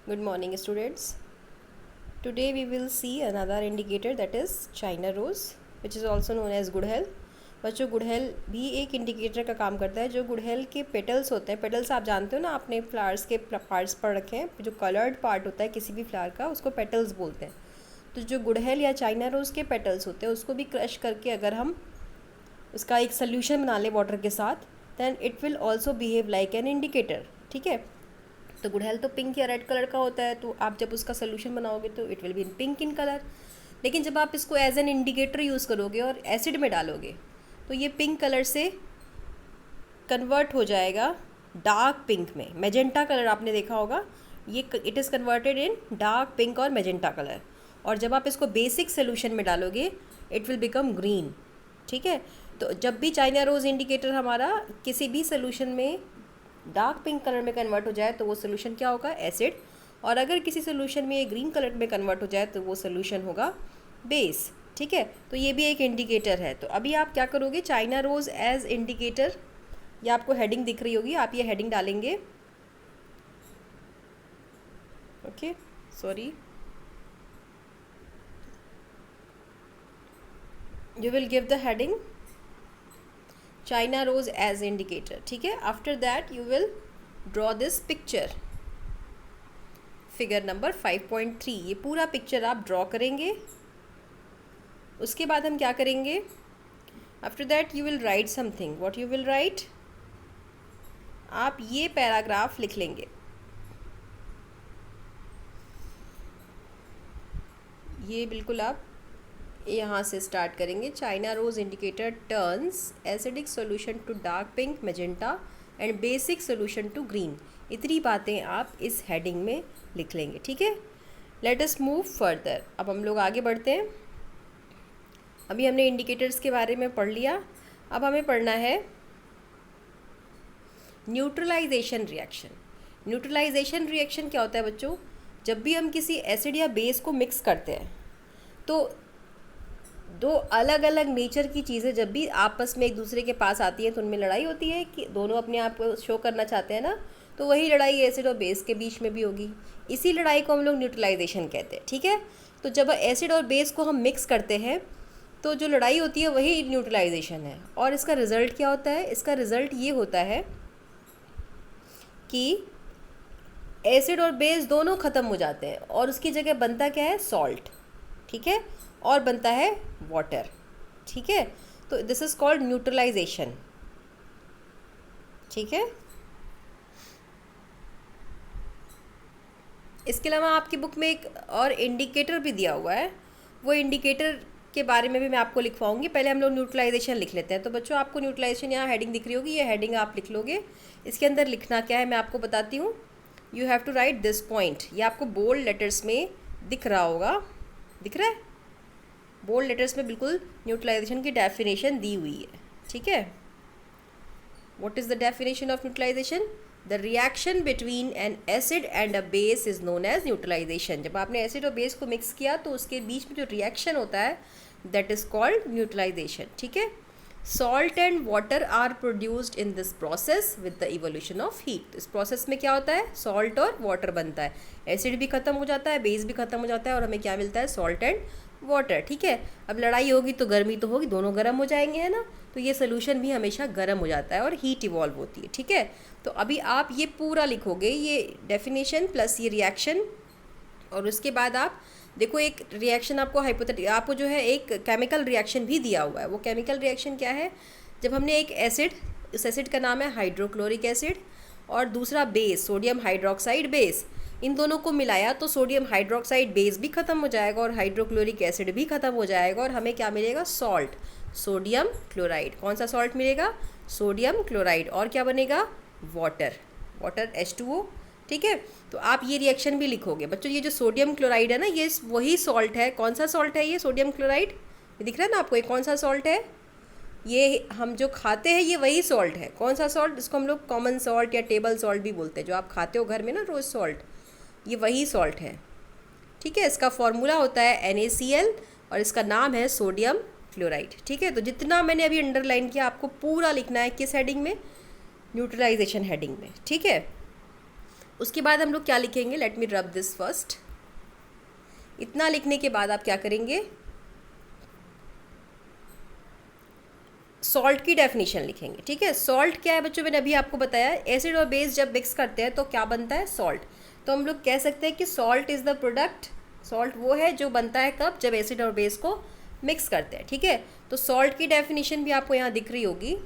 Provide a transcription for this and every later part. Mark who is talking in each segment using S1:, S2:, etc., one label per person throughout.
S1: Good morning, students. Today we will see another indicator, that is China rose, which is also known as गुड़हल. बच्चों, गुड़हल भी एक indicator का काम करता है. जो गुड़हल के पेटल्स होते हैं, पेटल्स आप जानते हो ना, आपने फ्लावर्स के पार्ट्स पढ़ रखे हैं. जो कलर्ड पार्ट होता है किसी भी फ्लावर का, उसको पेटल्स बोलते हैं. तो जो गुड़हल या चाइना रोज के पेटल्स होते हैं, उसको भी क्रश करके अगर हम उसका एक सोल्यूशन बना लें वाटर के साथ, then it will also behave like an indicator. ठीक है. तो गुड़हल तो पिंक या रेड कलर का होता है, तो आप जब उसका सोल्यूशन बनाओगे तो it will be in pink in colour. लेकिन जब आप इसको एज एन इंडिकेटर यूज़ करोगे और एसिड में डालोगे, तो ये पिंक कलर से कन्वर्ट हो जाएगा डार्क पिंक में. मेजेंटा कलर आपने देखा होगा, ये it is converted in dark pink और मेजेंटा कलर. और जब आप इसको बेसिक सोल्यूशन में डालोगे, इट विल बिकम ग्रीन. ठीक है. तो जब भी चाइना रोज़ इंडिकेटर हमारा किसी भी सोल्यूशन में डार्क पिंक कलर में कन्वर्ट हो जाए, तो वो सोल्यूशन क्या होगा? एसिड. और अगर किसी सोल्यूशन में ये ग्रीन कलर में कन्वर्ट हो जाए, तो वो सोल्यूशन होगा बेस. ठीक है. तो ये भी एक इंडिकेटर है. तो अभी आप क्या करोगे? चाइना रोज़ एज इंडिकेटर, ये आपको हेडिंग दिख रही होगी, आप ये हेडिंग डालेंगे. Okay, sorry, you will give the heading China rose as indicator. ठीक है. After that you will draw this picture, figure number 5.3. ये पूरा पिक्चर आप ड्रॉ करेंगे. उसके बाद हम क्या करेंगे? After that you will write something. What you will write? आप ये पैराग्राफ लिख लेंगे. ये बिल्कुल आप यहाँ से स्टार्ट करेंगे. China rose indicator turns acidic solution to dark pink magenta and basic solution to green. इतनी बातें आप इस हेडिंग में लिख लेंगे. ठीक है. Let us move further. अब हम लोग आगे बढ़ते हैं. अभी हमने इंडिकेटर्स के बारे में पढ़ लिया. अब हमें पढ़ना है न्यूट्रलाइजेशन रिएक्शन. न्यूट्रलाइजेशन रिएक्शन क्या होता है बच्चों? जब भी हम किसी एसिड या बेस को मिक्स करते हैं, तो दो अलग अलग नेचर की चीज़ें जब भी आपस में एक दूसरे के पास आती हैं, तो उनमें लड़ाई होती है कि दोनों अपने आप को शो करना चाहते हैं ना. तो वही लड़ाई एसिड और बेस के बीच में भी होगी. इसी लड़ाई को हम लोग न्यूट्रलाइजेशन कहते हैं. ठीक है. तो जब एसिड और बेस को हम मिक्स करते हैं, तो जो लड़ाई होती है वही न्यूट्रलाइजेशन है. और इसका रिज़ल्ट क्या होता है? इसका रिज़ल्ट ये होता है कि एसिड और बेस दोनों ख़त्म हो जाते हैं और उसकी जगह बनता क्या है? सॉल्ट. ठीक है. और बनता है वाटर. ठीक है. तो दिस इज़ कॉल्ड न्यूट्रलाइजेशन. ठीक है. इसके अलावा आपकी बुक में एक और इंडिकेटर भी दिया हुआ है. वो इंडिकेटर के बारे में भी मैं आपको लिखवाऊंगी. पहले हम लोग न्यूट्रलाइजेशन लिख लेते हैं. तो बच्चों, आपको न्यूट्रलाइजेशन यहाँ हेडिंग दिख रही होगी, ये हेडिंग आप लिख लोगे. इसके अंदर लिखना क्या है मैं आपको बताती हूँ. You have to write this point. ये आपको बोल्ड लेटर्स में दिख रहा होगा. दिख रहा है? बोल्ड लेटर्स में बिल्कुल न्यूट्रलाइजेशन की डेफिनेशन दी हुई है. ठीक है. What is the definition of neutralisation? The reaction between an acid and a base is known as neutralisation. जब आपने एसिड और बेस को मिक्स किया, तो उसके बीच में जो रिएक्शन होता है, दैट इज़ कॉल्ड न्यूट्रलाइजेशन. ठीक है. Salt and water are produced in this process with the evolution of heat. इस प्रोसेस में क्या होता है? सॉल्ट और वाटर बनता है. एसिड भी ख़त्म हो जाता है, बेस भी ख़त्म हो जाता है, और हमें क्या मिलता है? Salt and water. ठीक है. अब लड़ाई होगी तो गर्मी तो होगी, दोनों गर्म हो जाएंगे, है ना. तो ये सोल्यूशन भी हमेशा गर्म हो जाता है और हीट इवॉल्व होती है. ठीक है. तो अभी आप ये पूरा लिखोगे, ये डेफिनेशन प्लस ये रिएक्शन. और उसके बाद आप देखो, एक रिएक्शन आपको आपको जो है एक केमिकल रिएक्शन भी दिया हुआ है. वो केमिकल रिएक्शन क्या है? जब हमने एक एसिड, इस एसिड का नाम है हाइड्रोक्लोरिक एसिड, और दूसरा बेस सोडियम हाइड्रोक्साइड बेस, इन दोनों को मिलाया, तो सोडियम हाइड्रोक्साइड बेस भी ख़त्म हो जाएगा और हाइड्रोक्लोरिक एसिड भी ख़त्म हो जाएगा, और हमें क्या मिलेगा? Salt, sodium chloride. कौन सा सॉल्ट मिलेगा? Sodium chloride. और क्या बनेगा? वाटर. Water H2O. ठीक है. तो आप ये रिएक्शन भी लिखोगे. बच्चों, ये जो सोडियम क्लोराइड है ना, ये वही सॉल्ट है. कौन सा सॉल्ट है ये? Sodium chloride. ये दिख रहा है ना आपको? ये कौन सा सॉल्ट है? ये हम जो खाते हैं, ये वही सॉल्ट है. कौन सा सॉल्ट? इसको हम लोग कॉमन सॉल्ट या टेबल सॉल्ट भी बोलते हैं. जो आप खाते हो घर में ना रोज़ सॉल्ट, ये वही सॉल्ट है. ठीक है. इसका फॉर्मूला होता है NaCl और इसका नाम है सोडियम क्लोराइड. ठीक है. तो जितना मैंने अभी अंडरलाइन किया, आपको पूरा लिखना है. किस हेडिंग में? न्यूट्रलाइजेशन हेडिंग में. ठीक है. उसके बाद हम लोग क्या लिखेंगे, let me rub this first. इतना लिखने के बाद आप क्या करेंगे, सॉल्ट की डेफिनेशन लिखेंगे। ठीक है, सॉल्ट क्या है बच्चों, मैंने अभी आपको बताया, एसिड और बेस जब मिक्स करते हैं तो क्या बनता है, सॉल्ट। तो हम लोग कह सकते हैं कि salt is the product, salt वो है जो बनता है कब, जब एसिड और बेस को मिक्स करते हैं। ठीक है, तो सॉल्ट की डेफिनेशन भी आपको यहाँ दिख रही होगी।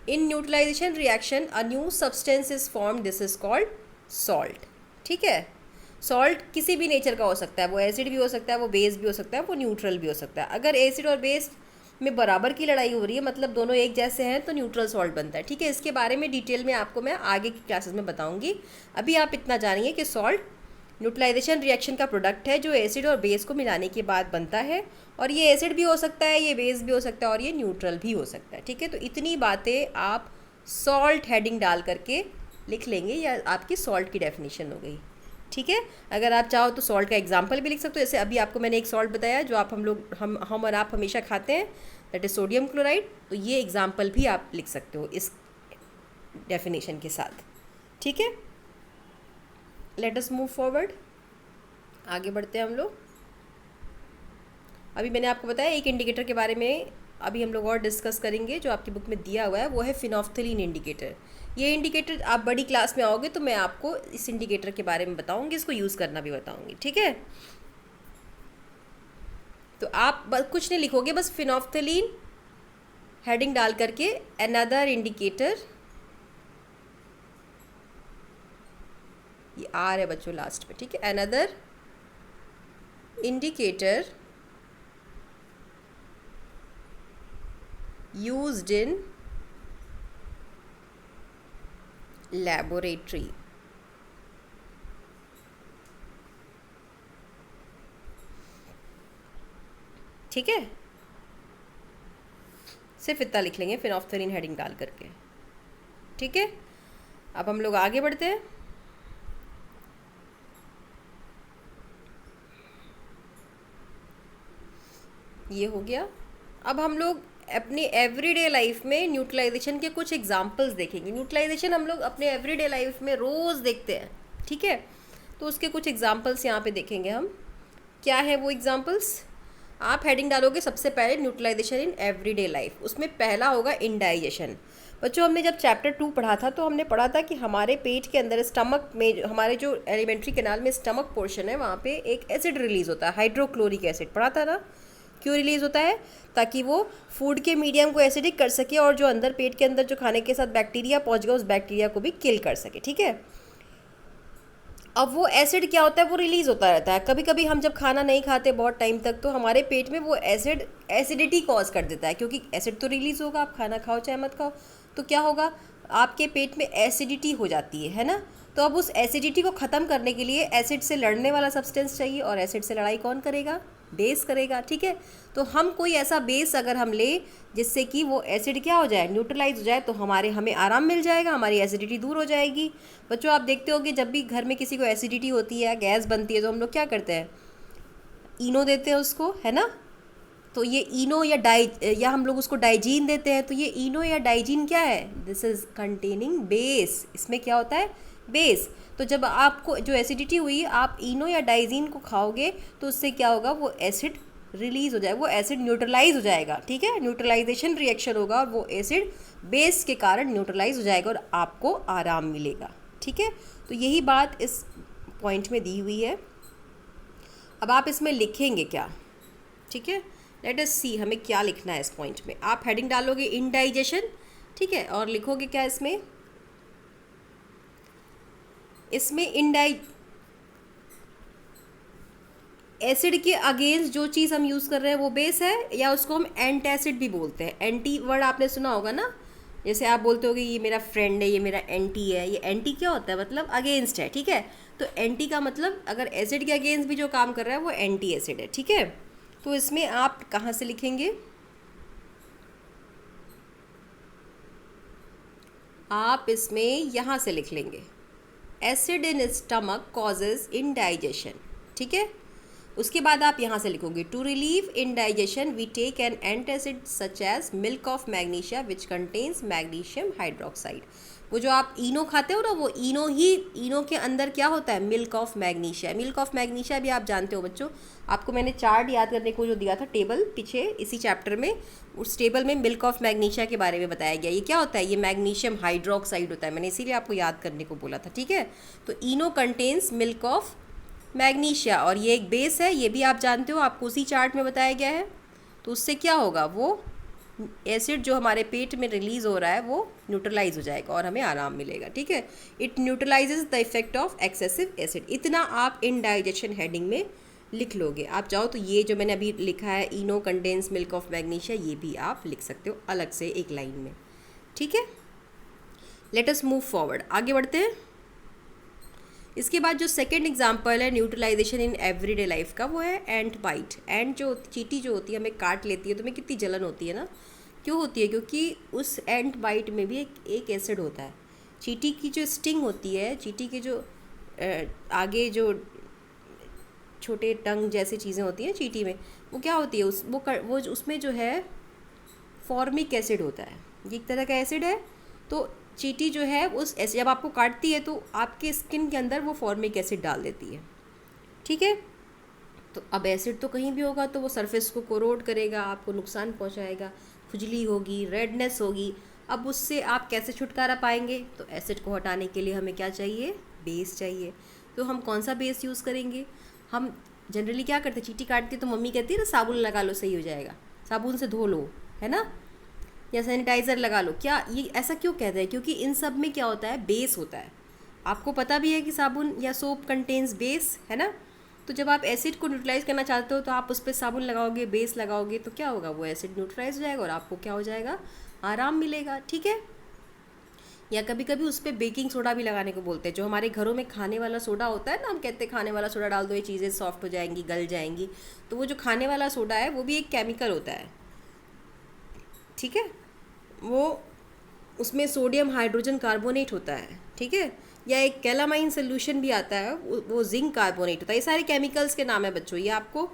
S1: In neutralisation reaction a new substance is form, this is called salt. ठीक है, सॉल्ट किसी भी नेचर का हो सकता है, वो एसिड भी हो सकता है, वो बेस भी हो सकता है, वो न्यूट्रल भी हो सकता है। अगर एसिड और बेस में बराबर की लड़ाई हो रही है, मतलब दोनों एक जैसे हैं, तो न्यूट्रल सॉल्ट बनता है। ठीक है, इसके बारे में डिटेल में आपको मैं आगे की क्लासेस में बताऊंगी। अभी आप इतना जानिए कि सॉल्ट न्यूट्रलाइजेशन रिएक्शन का प्रोडक्ट है जो एसिड और बेस को मिलाने के बाद बनता है, और ये एसिड भी हो सकता है, ये बेस भी हो सकता है, और ये न्यूट्रल भी हो सकता है। ठीक है, तो इतनी बातें आप सॉल्ट हेडिंग डाल करके लिख लेंगे, या आपकी सॉल्ट की डेफिनेशन हो गई। ठीक है, अगर आप चाहो तो सॉल्ट का एग्जाम्पल भी लिख सकते हो। जैसे अभी आपको मैंने एक सॉल्ट बताया जो हम और आप हमेशा खाते हैं, दैट इज सोडियम क्लोराइड। तो ये एग्जाम्पल भी आप लिख सकते हो इस डेफिनेशन के साथ। ठीक है, लेट अस मूव फॉरवर्ड, आगे बढ़ते हैं हम लोग। अभी मैंने आपको बताया एक इंडिकेटर के बारे में अभी हम लोग और डिस्कस करेंगे, जो आपकी बुक में दिया हुआ है, वो है फिनोल्फ्थलीन इंडिकेटर। ये इंडिकेटर आप बड़ी क्लास में आओगे तो मैं आपको इस इंडिकेटर के बारे में बताऊंगी, इसको यूज़ करना भी बताऊंगी। ठीक है, तो आप बस कुछ नहीं लिखोगे, बस फिनोल्फ्थलीन हेडिंग डाल करके अनदर इंडिकेटर, ये आर है बच्चों लास्ट में। ठीक है, another indicator used in laboratory। ठीक है, सिर्फ इतना लिख लेंगे फिनोल्फ्थलीन हेडिंग डाल करके। ठीक है, अब हम लोग आगे बढ़ते हैं। ये हो गया। अब हम लोग अपनी एवरीडे लाइफ में न्यूट्रलाइजेशन के कुछ एग्जांपल्स देखेंगे। न्यूट्रलाइजेशन हम लोग अपने एवरीडे लाइफ में रोज़ देखते हैं। ठीक है, तो उसके कुछ एग्जांपल्स यहाँ पे देखेंगे हम। क्या है वो एग्जांपल्स, आप हेडिंग डालोगे सबसे पहले न्यूट्रलाइजेशन इन एवरीडे लाइफ, उसमें पहला होगा इंडाइजेशन। बच्चों हमने जब चैप्टर 2 पढ़ा था तो हमने पढ़ा था कि हमारे पेट के अंदर स्टमक में, हमारे जो एलिमेंट्री कैनाल में स्टमक पोर्शन है, वहाँ पे एक एसिड रिलीज़ होता है, हाइड्रोक्लोरिक एसिड। पढ़ा था ना, क्यों रिलीज़ होता है, ताकि वो फूड के मीडियम को एसिडिक कर सके, और जो अंदर पेट के अंदर जो खाने के साथ बैक्टीरिया पहुंच गया उस बैक्टीरिया को भी किल कर सके। ठीक है, अब वो एसिड क्या होता है, वो रिलीज़ होता रहता है। कभी कभी हम जब खाना नहीं खाते बहुत टाइम तक, तो हमारे पेट में वो एसिड एसिडिटी कॉज कर देता है, क्योंकि एसिड तो रिलीज़ होगा, आप खाना खाओ चाहे मत खाओ, तो क्या होगा, आपके पेट में एसिडिटी हो जाती है ना। तो अब उस एसिडिटी को ख़त्म करने के लिए एसिड से लड़ने वाला सब्सटेंस चाहिए, और एसिड से लड़ाई कौन करेगा, बेस करेगा। ठीक है, तो हम कोई ऐसा बेस अगर हम ले जिससे कि वो एसिड क्या हो जाए, न्यूट्रलाइज हो जाए, तो हमें आराम मिल जाएगा, हमारी एसिडिटी दूर हो जाएगी। बच्चों आप देखते होगे जब भी घर में किसी को एसिडिटी होती है, गैस बनती है, तो हम लोग क्या करते हैं, इनो देते हैं उसको, है ना। तो ये इनो या हम लोग उसको डाइजीन देते हैं। तो ये इनो या डाइजीन क्या है, दिस इज़ कंटेनिंग बेस, इसमें क्या होता है, बेस। तो जब आपको जो एसिडिटी हुई, आप इनो या डाइजीन को खाओगे तो उससे क्या होगा, वो एसिड रिलीज़ हो जाएगा, वो एसिड न्यूट्रलाइज हो जाएगा। ठीक है, न्यूट्रलाइजेशन रिएक्शन होगा और वो एसिड बेस के कारण न्यूट्रलाइज हो जाएगा और आपको आराम मिलेगा। ठीक है, तो यही बात इस पॉइंट में दी हुई है। अब आप इसमें लिखेंगे क्या, ठीक है, लेट अस सी हमें क्या लिखना है इस पॉइंट में। आप हेडिंग डालोगे इनडाइजेशन, ठीक है, और लिखोगे क्या इसमें, एसिड के अगेंस्ट जो चीज़ हम यूज़ कर रहे हैं वो बेस है, या उसको हम एंटासिड भी बोलते हैं। एंटी वर्ड आपने सुना होगा ना, जैसे आप बोलते होगे ये मेरा फ्रेंड है, ये मेरा एंटी है। ये एंटी क्या होता है, मतलब अगेंस्ट है। ठीक है, तो एंटी का मतलब अगर एसिड के अगेंस्ट भी जो काम कर रहा है वो एंटी एसिड है। ठीक है, तो इसमें आप कहाँ से लिखेंगे, आप इसमें यहाँ से लिख लेंगे, acid in stomach causes indigestion. ठीक है, उसके बाद आप यहाँ से लिखोगे, to relieve indigestion we take an antacid such as milk of magnesia which contains magnesium hydroxide. वो जो आप इनो खाते हो ना, वो इनो के अंदर क्या होता है, milk of magnesia. Milk of magnesia भी आप जानते हो बच्चों, आपको मैंने चार्ट याद करने को जो दिया था टेबल पीछे इसी चैप्टर में, उस टेबल में मिल्क ऑफ मैग्नीशिया के बारे में बताया गया। ये क्या होता है, ये मैग्नीशियम हाइड्रोक्साइड होता है, मैंने इसीलिए आपको याद करने को बोला था, ठीक है। तो इनो कंटेन्स मिल्क ऑफ मैग्नीशिया, और ये एक बेस है, ये भी आप जानते हो, आपको उसी चार्ट में बताया गया है। तो उससे क्या होगा, वो एसिड जो हमारे पेट में रिलीज़ हो रहा है वो न्यूट्रलाइज हो जाएगा और हमें आराम मिलेगा, ठीक है। It न्यूट्रलाइजेज the effect of excessive acid. इतना आप इनडाइजेशन हेडिंग में लिख लोगे। आप चाहो तो ये जो मैंने अभी लिखा है इनो कंटेन्स मिल्क ऑफ मैग्नीशिया, ये भी आप लिख सकते हो अलग से एक लाइन में, ठीक है। लेट अस मूव फॉरवर्ड, आगे बढ़ते हैं। इसके बाद जो सेकेंड एग्जाम्पल है न्यूट्रलाइजेशन इन एवरीडे लाइफ का, वो है एंट बाइट। एंट जो चींटी जो होती है हमें काट लेती है तो हमें कितनी जलन होती है ना, क्यों होती है, क्योंकि उस एंट बाइट में भी एक एसिड होता है। चींटी की जो स्टिंग होती है, चींटी के जो आगे जो छोटे टंग जैसी चीज़ें होती हैं चींटी में, वो क्या होती है, वो उसमें जो है फॉर्मिक एसिड होता है, ये एक तरह का एसिड है। तो चींटी जो है उस एसिड जब आपको काटती है तो आपके स्किन के अंदर वो फॉर्मिक एसिड डाल देती है, ठीक है। तो अब एसिड तो कहीं भी होगा तो वो सरफेस को कोरोड करेगा, आपको नुकसान पहुंचाएगा, खुजली होगी, रेडनेस होगी। अब उससे आप कैसे छुटकारा पाएंगे, तो एसिड को हटाने के लिए हमें क्या चाहिए, बेस चाहिए। तो हम कौन सा बेस यूज़ करेंगे, हम जनरली क्या करते हैं, चींटी काटती है तो मम्मी कहती है ना साबुन लगा लो सही हो जाएगा, साबुन से धो लो, है ना, या सैनिटाइज़र लगा लो। क्या ये ऐसा क्यों कहते हैं, क्योंकि इन सब में क्या होता है, बेस होता है। आपको पता भी है कि साबुन या सोप कंटेन्स बेस, है ना। तो जब आप एसिड को न्यूट्रलाइज करना चाहते हो तो आप उस पर साबुन लगाओगे, बेस लगाओगे, तो क्या होगा, वो एसिड न्यूट्रलाइज हो जाएगा और आपको क्या हो जाएगा, आराम मिलेगा, ठीक है। या कभी कभी उस पर बेकिंग सोडा भी लगाने को बोलते हैं, जो हमारे घरों में खाने वाला सोडा होता है ना, हम कहते हैं खाने वाला सोडा डाल दो ये चीज़ें सॉफ्ट हो जाएंगी, गल जाएंगी। तो वो जो खाने वाला सोडा है वो भी एक केमिकल होता है, ठीक है। वो उसमें सोडियम हाइड्रोजन कार्बोनेट होता है, ठीक है। या एक कैलामाइन सोल्यूशन भी आता है, वो जिंक कार्बोनेट होता है। ये सारे केमिकल्स के नाम है बच्चों, ये आपको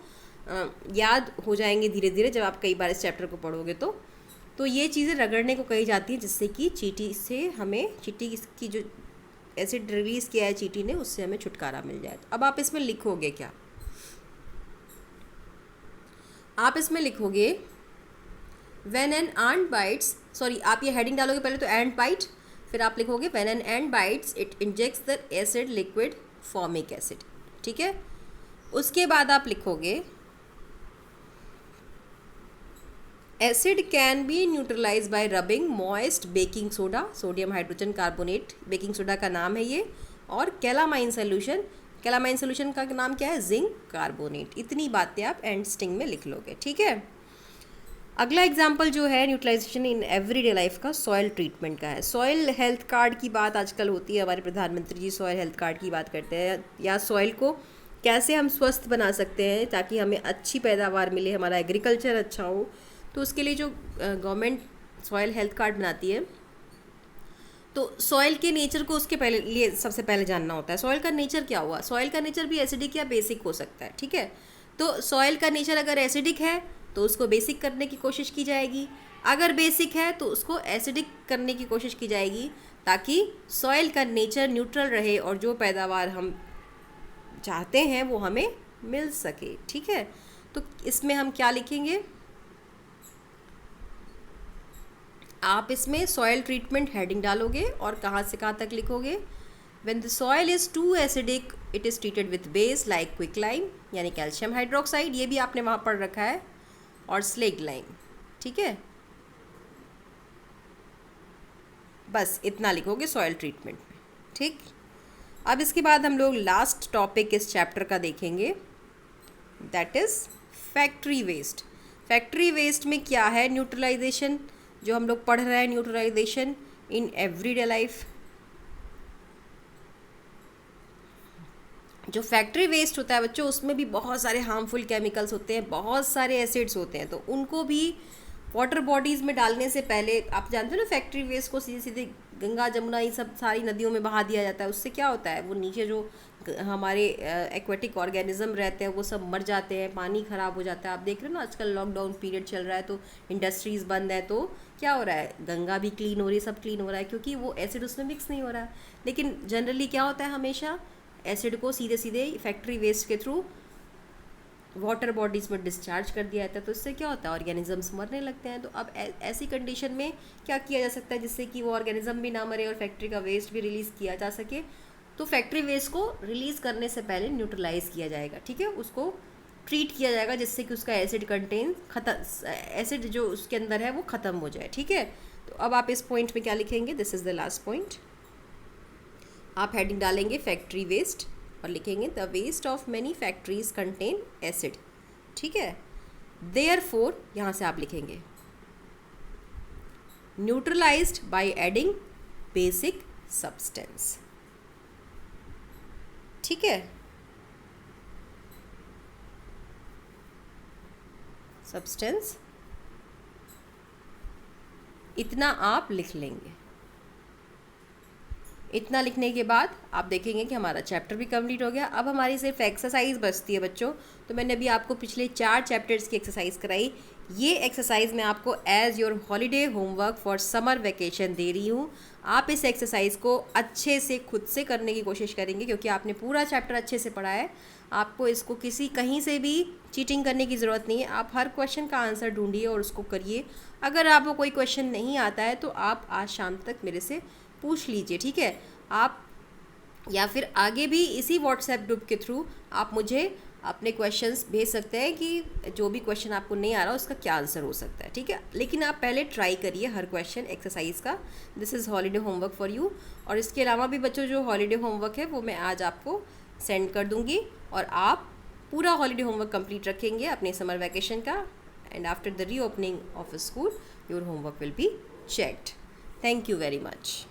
S1: याद हो जाएंगे धीरे धीरे जब आप कई बार इस चैप्टर को पढ़ोगे। तो ये चीज़ें रगड़ने को कही जाती हैं, जिससे कि चींटी से हमें, चींटी की जो एसिड रिलीज़ किया है चींटी ने, उससे हमें छुटकारा मिल जाए। तो अब आप इसमें लिखोगे क्या, आप इसमें लिखोगे when an ant bytes, sorry आप ये हेडिंग डालोगे पहले तो एंट बाइट, फिर आप लिखोगे when an ant bites it injects the acid liquid formic acid, ठीक है। उसके बाद आप लिखोगे acid can be neutralise by rubbing moist baking soda, sodium hydrogen carbonate baking soda का नाम है ये, और कैलामाइन सोल्यूशन, कैलामाइन सोल्यूशन का नाम क्या है, जिंक कार्बोनेट। इतनी बातें आप एंड स्टिंग में लिख लोगे, ठीक है। अगला एग्जाम्पल जो है न्यूट्रलाइजेशन इन एवरीडे लाइफ का, सॉइल ट्रीटमेंट का है। सॉइल हेल्थ कार्ड की बात आजकल होती है, हमारे प्रधानमंत्री जी सॉइल हेल्थ कार्ड की बात करते हैं, या सॉइल को कैसे हम स्वस्थ बना सकते हैं ताकि हमें अच्छी पैदावार मिले, हमारा एग्रीकल्चर अच्छा हो। तो उसके लिए जो गवर्नमेंट सॉइल हेल्थ कार्ड बनाती है, तो सॉइल के नेचर को उसके पहले लिए सबसे पहले जानना होता है। सॉइल का नेचर क्या हुआ, सॉइल का नेचर भी एसिडिक या बेसिक हो सकता है, ठीक है। तो सॉइल का नेचर अगर एसिडिक है तो उसको बेसिक करने की कोशिश की जाएगी, अगर बेसिक है तो उसको एसिडिक करने की कोशिश की जाएगी, ताकि सॉइल का नेचर न्यूट्रल रहे और जो पैदावार हम चाहते हैं वो हमें मिल सके, ठीक है। तो इसमें हम क्या लिखेंगे, आप इसमें सॉइल ट्रीटमेंट हेडिंग डालोगे और कहाँ से कहाँ तक लिखोगे, when the soil is too acidic it is treated with base like quicklime यानी कैल्शियम हाइड्रोक्साइड, ये भी आपने वहाँ पढ़ रखा है, और स्लेग लाइम, ठीक है। बस इतना लिखोगे सॉइल ट्रीटमेंट में, ठीक। अब इसके बाद हम लोग लास्ट टॉपिक इस चैप्टर का देखेंगे, that is factory waste. Factory waste में क्या है, न्यूट्रलाइजेशन जो हम लोग पढ़ रहे हैं, न्यूट्रलाइजेशन इन एवरीडे लाइफ। जो फैक्ट्री वेस्ट होता है बच्चों, उसमें भी बहुत सारे हार्मफुल केमिकल्स होते हैं, बहुत सारे एसिड्स होते हैं, तो उनको भी वाटर बॉडीज़ में डालने से पहले, आप जानते हो ना फैक्ट्री वेस्ट को सीधे सीधे गंगा जमुना ये सब सारी नदियों में बहा दिया जाता है, उससे क्या होता है, वो नीचे जो हमारे एक्वेटिक ऑर्गेनिज्म रहते हैं वो सब मर जाते हैं, पानी ख़राब हो जाता है। आप देख रहे हो ना आजकल लॉकडाउन पीरियड चल रहा है तो इंडस्ट्रीज़ बंद है, तो क्या हो रहा है, गंगा भी क्लीन हो रही है, सब क्लीन हो रहा है, क्योंकि वो एसिड उसमें मिक्स नहीं हो रहा है। लेकिन जनरली क्या होता है, हमेशा एसिड को सीधे सीधे फैक्ट्री वेस्ट के थ्रू वाटर बॉडीज़ में डिस्चार्ज कर दिया जाता है, तो इससे क्या होता है, ऑर्गेनिजम्स मरने लगते हैं। तो अब ऐसी कंडीशन में क्या किया जा सकता है जिससे कि वो ऑर्गेनिज्म भी ना मरे और फैक्ट्री का वेस्ट भी रिलीज़ किया जा सके। तो फैक्ट्री वेस्ट को रिलीज़ करने से पहले न्यूट्रलाइज किया जाएगा, ठीक है, उसको ट्रीट किया जाएगा जिससे कि उसका एसिड कंटेन एसिड जो उसके अंदर है वो ख़त्म हो जाए, ठीक है। तो अब आप इस पॉइंट में क्या लिखेंगे, this is the last point. आप हेडिंग डालेंगे फैक्ट्री वेस्ट और लिखेंगे the waste of many factories contain acid, ठीक है। देयरफॉर यहाँ से आप लिखेंगे neutralised by adding basic substance, ठीक है। सब्सटेंस इतना आप लिख लेंगे। इतना लिखने के बाद आप देखेंगे कि हमारा चैप्टर भी कंप्लीट हो गया। अब हमारी सिर्फ एक्सरसाइज बचती है बच्चों। तो मैंने अभी आपको पिछले 4 चैप्टर्स की एक्सरसाइज कराई। ये एक्सरसाइज मैं आपको as your holiday homework for summer vacation दे रही हूँ। आप इस एक्सरसाइज को अच्छे से खुद से करने की कोशिश करेंगे क्योंकि आपने पूरा चैप्टर अच्छे से पढ़ा है। आपको इसको कहीं से भी चीटिंग करने की ज़रूरत नहीं है। आप हर क्वेश्चन का आंसर ढूंढिए और उसको करिए। अगर आपको कोई क्वेश्चन नहीं आता है तो आप आज शाम तक मेरे से पूछ लीजिए, ठीक है। आप या फिर आगे भी इसी व्हाट्सएप ग्रुप के थ्रू आप मुझे अपने क्वेश्चंस भेज सकते हैं कि जो भी क्वेश्चन आपको नहीं आ रहा उसका क्या आंसर हो सकता है, ठीक है। लेकिन आप पहले ट्राई करिए हर क्वेश्चन एक्सरसाइज का। This is holiday homework for you. और इसके अलावा भी बच्चों जो हॉलीडे होमवर्क है वो मैं आज आपको सेंड कर दूँगी और आप पूरा हॉलीडे होमवर्क कंप्लीट रखेंगे अपने समर वैकेशन का। And after the reopening of school your homework will be checked. Thank you very much.